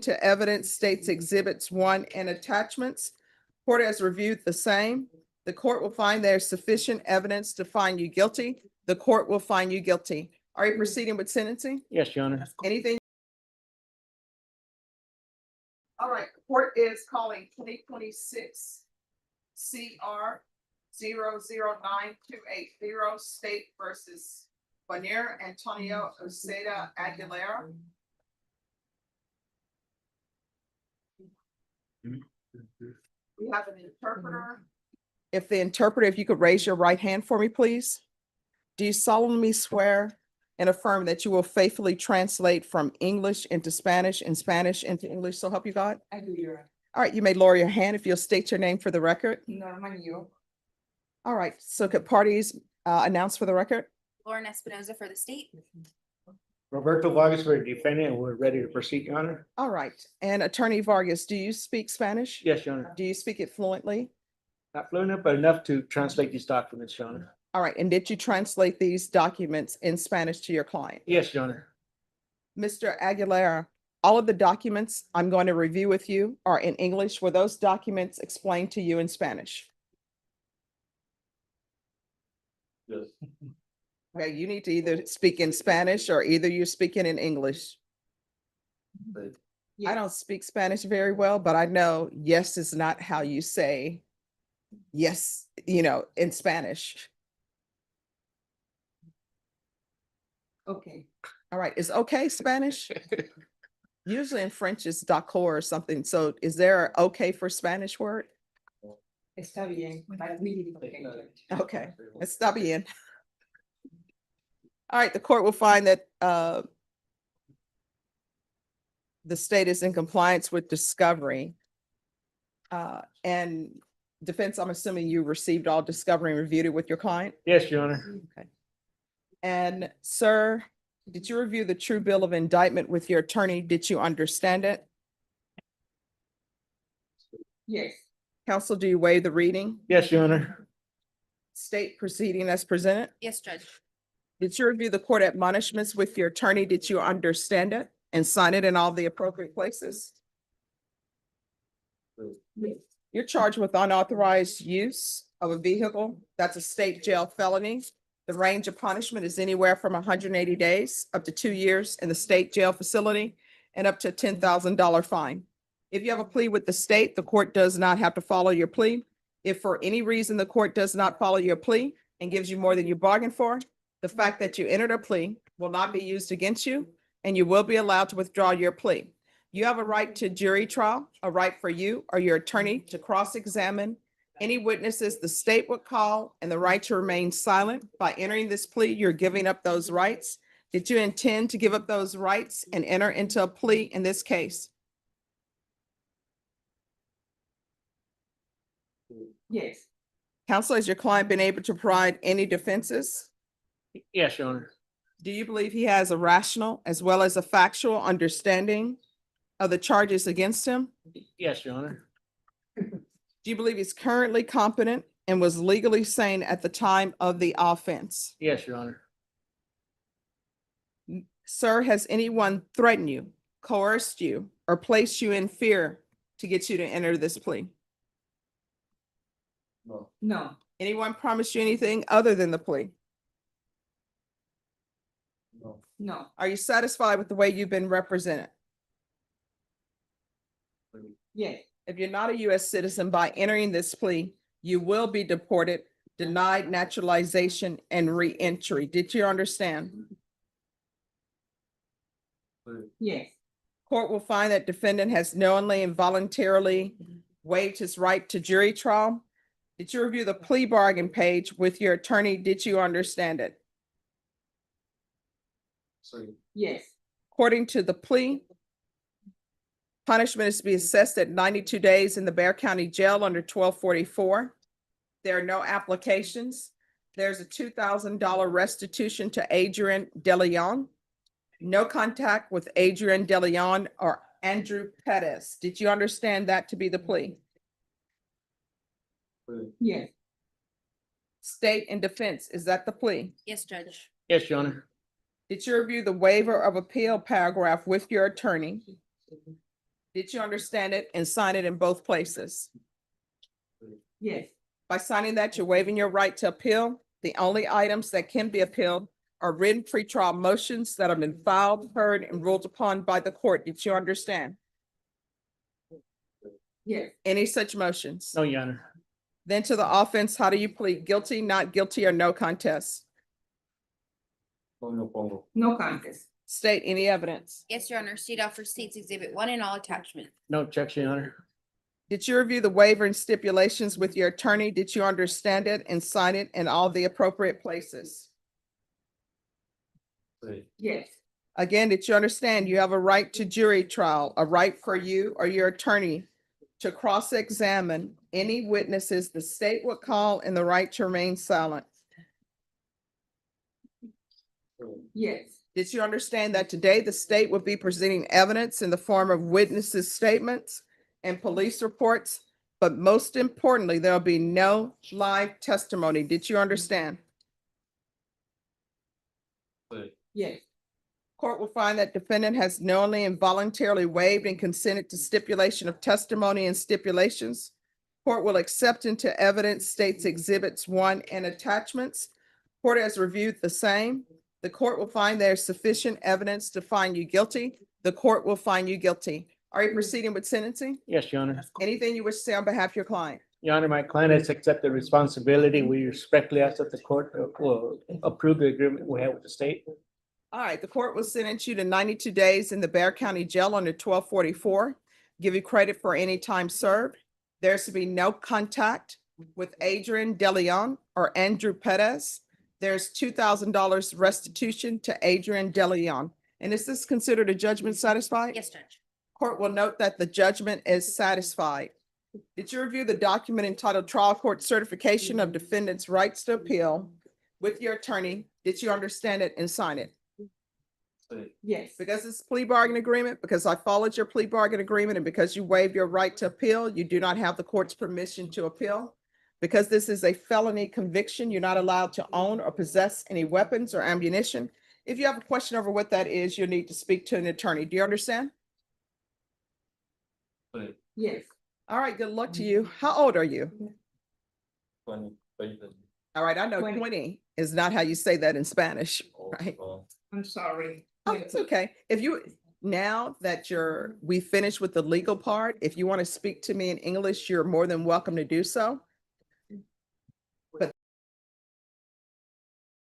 To evidence states exhibits 1 and attachments. Court has reviewed the same. The court will find there's sufficient evidence to find you guilty. The court will find you guilty. Are you proceeding with sentencing? Yes, Your Honor. Anything? All right, the court is calling 2026 CR 009280 State versus Baneer Antonio Aguilera. We have an interpreter. If the interpreter, if you could raise your right hand for me, please. Do you solemnly swear and affirm that you will faithfully translate from English into Spanish and Spanish into English? So help you God? I do, Your Honor. All right, you may lower your hand if you'll state your name for the record. Norma Yu. All right, so could parties announce for the record? Lauren Espinoza for the state. Roberto Vargas for the defendant, and we're ready to proceed, Your Honor. All right, and Attorney Vargas, do you speak Spanish? Yes, Your Honor. Do you speak it fluently? Not fluent enough, but enough to translate these documents, Your Honor. All right, and did you translate these documents in Spanish to your client? Yes, Your Honor. Mr. Aguilera, all of the documents I'm going to review with you are in English. Were those documents explained to you in Spanish? Yes. Okay, you need to either speak in Spanish or either you're speaking in English. I don't speak Spanish very well, but I know yes is not how you say yes, in Spanish. Okay. All right, is okay Spanish? Usually in French it's d'accord or something. So is there an okay for Spanish word? Está bien. But we need to- Okay, está bien. All right, the court will find that the state is in compliance with discovery. And defense, I'm assuming you received all discovery and reviewed it with your client? Yes, Your Honor. Okay. And sir, did you review the true bill of indictment with your attorney? Did you understand it? Yes. Counsel, do you waive the reading? Yes, Your Honor. State proceeding as presented? Yes, Judge. Did you review the court admonishments with your attorney? Did you understand it and sign it in all the appropriate places? You're charged with unauthorized use of a vehicle. That's a state jail felony. The range of punishment is anywhere from 180 days up to 2 years in the state jail facility and up to a $10,000 fine. If you have a plea with the state, the court does not have to follow your plea. If for any reason the court does not follow your plea and gives you more than you bargained for, the fact that you entered a plea will not be used against you, and you will be allowed to withdraw your plea. You have a right to jury trial, a right for you or your attorney to cross-examine any witnesses the state would call, and the right to remain silent. By entering this plea, you're giving up those rights. Did you intend to give up those rights and enter into a plea in this case? Yes. Counsel, has your client been able to provide any defenses? Yes, Your Honor. Do you believe he has a rational as well as a factual understanding of the charges against him? Yes, Your Honor. Do you believe he's currently competent and was legally sane at the time of the offense? Yes, Your Honor. Sir, has anyone threatened you, coerced you, or placed you in fear to get you to enter this plea? No. Anyone promised you anything other than the plea? No. Are you satisfied with the way you've been represented? Yes. If you're not a U.S. citizen, by entering this plea, you will be deported, denied naturalization, and re-entry. Did you understand? Yes. Court will find that defendant has knowingly and voluntarily waived his right to jury trial. Did you review the plea bargain page with your attorney? Did you understand it? Yes. According to the plea, punishment is to be assessed at 92 days in the Bexar County Jail under 1244. There are no applications. There's a $2,000 restitution to Adrian DeLeon. No contact with Adrian DeLeon or Andrew Pettis. Did you understand that to be the plea? Yes. State and defense, is that the plea? Yes, Judge. Yes, Your Honor. Did you review the waiver of appeal paragraph with your attorney? Did you understand it and sign it in both places? Yes, By signing that, you're waiving your right to appeal. The only items that can be appealed are written pretrial motions that have been filed, heard, and ruled upon by the court. Did you understand? yes, Any such motions? No, Your Honor. Then to the offense, how do you plead? Guilty, not guilty, or no contest? no contest. State any evidence. Yes, Your Honor. State offer State's Exhibit 1 and all attachments. No objection, Your Honor. Did you review the waiver and stipulations with your attorney? Did you understand it and sign it in all the appropriate places? Yes, Again, did you understand you have a right to jury trial, a right for you or your attorney to cross-examine any witnesses the state would call, and the right to remain silent? yes, Did you understand that today the state will be presenting evidence in the form of witnesses' statements and police reports? But most importantly, there'll be no live testimony. Did you understand? yes, Court will find that defendant has knowingly and voluntarily waived and consented to stipulation of testimony and stipulations. Court will accept into evidence State's Exhibits 1 and attachments. Court has reviewed the same. The court will find there is sufficient evidence to find you guilty. The court will find you guilty. Are you proceeding with sentencing? Yes, Your Honor. Anything you wish to say on behalf of your client? Your Honor, my client has accepted responsibility. We respectfully ask that the court will approve the agreement we have with the state. All right, the court will sentence you to 92 days in the Bear County Jail under 1244. Give you credit for any time served. There's to be no contact with Adrian DeLeon or Andrew Perez. There's $2,000 restitution to Adrian DeLeon. And is this considered a judgment satisfied? Yes, Judge. Court will note that the judgment is satisfied. Did you review the document entitled Trial Court Certification of Defendant's Rights to Appeal with your attorney? Did you understand it and sign it? yes, Because it's a plea bargain agreement, because I followed your plea bargain agreement, and because you waived your right to appeal, you do not have the court's permission to appeal. Because this is a felony conviction, you're not allowed to own or possess any weapons or ammunition. If you have a question over what that is, you'll need to speak to an attorney. Do you understand? yes, All right, good luck to you. How old are you? All right, I know 20. 20 is not how you say that in Spanish, right? I'm sorry. Oh, it's okay. If you, now that we finished with the legal part, if you want to speak to me in English, you're more than welcome to do so.